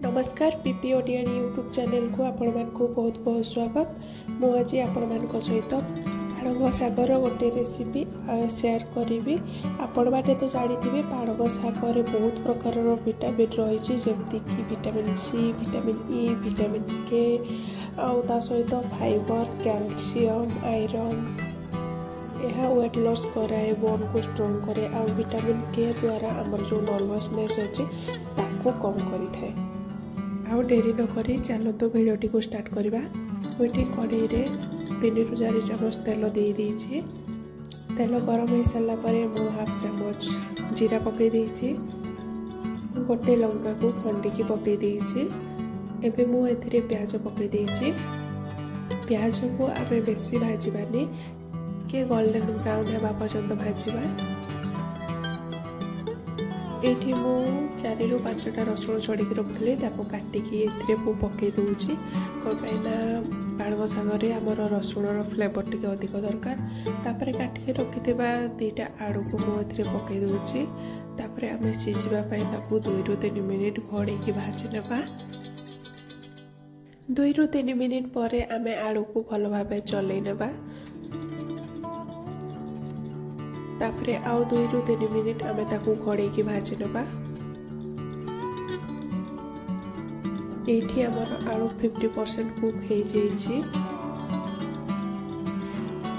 नमस्कार PP Odiorne YouTube channel को आपण मानकु बहुत बहुत स्वागत। मु आज आपण मानक सहित पाणक शागर गोटे रेसिपी शेयर करी। आपण बाटे तो जानी पाणक शागर बहुत प्रकार विटामिन रही जमती कि vitamin C, vitamin E, vitamin K आ सहित फाइबर, कैल्शियम, आयरन यह वेट लॉस कराए, बोन को स्ट्रॉन्ग करे आ विटामिन के द्वारा आमर जो नर्वसनेस अच्छे ताको कम करी आउ डेरी न करी चलो तो भिडियोटी को स्टार्ट करवा। मुझे कड़ाई रे 3 ରୁ 4 चामच तेल दे दीची। तेल गरम हो सारा पर मु हाफ चामच जीरा पकई देची, गोटे लंका को खंडिकी पकई देची। एबे मु एथिरे प्याज पकई देची। प्याज को आमे बेसी भाजीबानी के गोल्डन ब्राउन हेबा पर्यंत भाजीबा। एठी मु 4 ରୁ 5टा रसुण छड़िकी रखी काटिकी पकई दूची कहीं पाणक शागर आमर रसुणर फ्लेवर टी अधिक दरकार। तापर काटिकी रखि 2टा आलू को मुझे पकई दूची। तापर आम सीझापी 2 ରୁ 3 मिनिट घोड़े भाजी नेबा। 2 ରୁ 3 मिनिट पर आम आलू को भल भाव चलई नेबा। तापरे आउ 2 ରୁ 3 मिनिट आमे ताकू घोड़े भाजी नेबा। एठी हमर आलू 50% कुक हो जाइछि।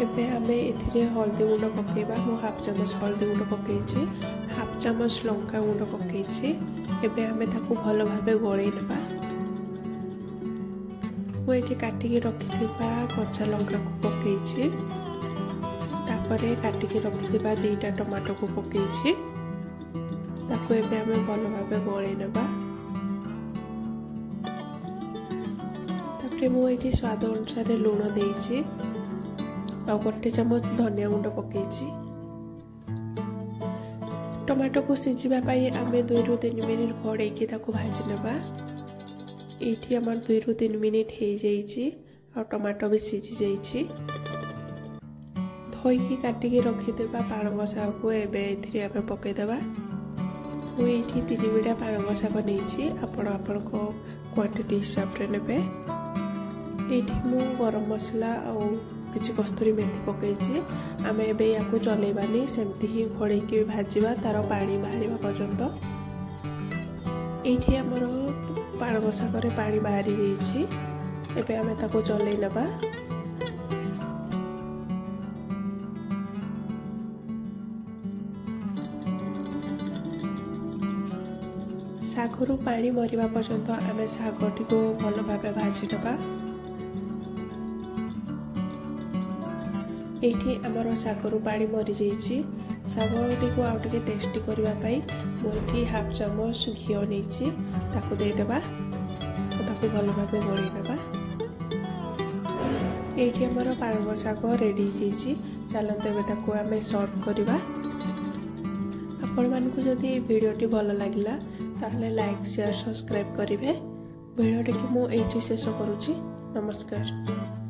एबे आमे एथिरे हल्दी गुंड पकेबा। मु हाफ चामच हल्दी गुंड पकेछि, हाफ चामच लंका गुंड पकेछि। एबे आमे ताकू भल भाबे गोळै नेबा। मु एठी काटिकी रखिथिबा कच्चा लंका को पकेछि। तापरे काटिकी रखिथिबा 2टा टमाटो को पकेछि। ताको एबे आमे भल भाबे गोळै नेबा। तापरे मु एठी स्वाद अनुसार लूण देइछि आ गोटे चामच धनिया गुंड पकेछि। टमाटो को सिझिबा पई आमे 2 ରୁ 3 मिनिट घोड़ेकी ताको भाजी नेबा। एठी हमर 2 ରୁ 3 मिनिट हे जाइछि आ टमाटो भी सिझि जाइछि। धोईकी काटिकी रखिदेबा पाणक शाग को एबे एथिरे आमे पकेदेबा। मु एठी 3 बिडा पाणक शाग नेछि, आपण आपनको क्वांटिटी हिसाब रे नेबे। एठी मु गरम मसला आ किछि कस्तूरी मेथी पकेछि। आमे एबे याको चलेबानी, सेमती ही घोड़ेकी भाजीबा तार पानी बाहरिबा पर्यंत। एठी हमर पाणक शाग रे पानी बाहरी जाइछि। एबे आमे ताको चलै नेबा। शागरु पानी मरिबा पर्यंत आमे शागटी को भल भाबे भाजी नेबा। एठी हमर शागरु पानी मरि जाइछि। शागटी को आउ टिके टेस्टी करबा पई मोठी हाफ चामच घिओ नेछि, ताको दे देबा और ताको भल भाबे गोळै नेबा। एठी हमर पाणक शाग रेडी जाइछि। चलंत एबे ताको आमे सर्व करबा। आपण मानकु जदि वीडियोटी भल लागिला ताहले लाइक, शेयर, सब्सक्राइब करिवे। वीडियोटी की मु एठी शेष करूछि। नमस्कार।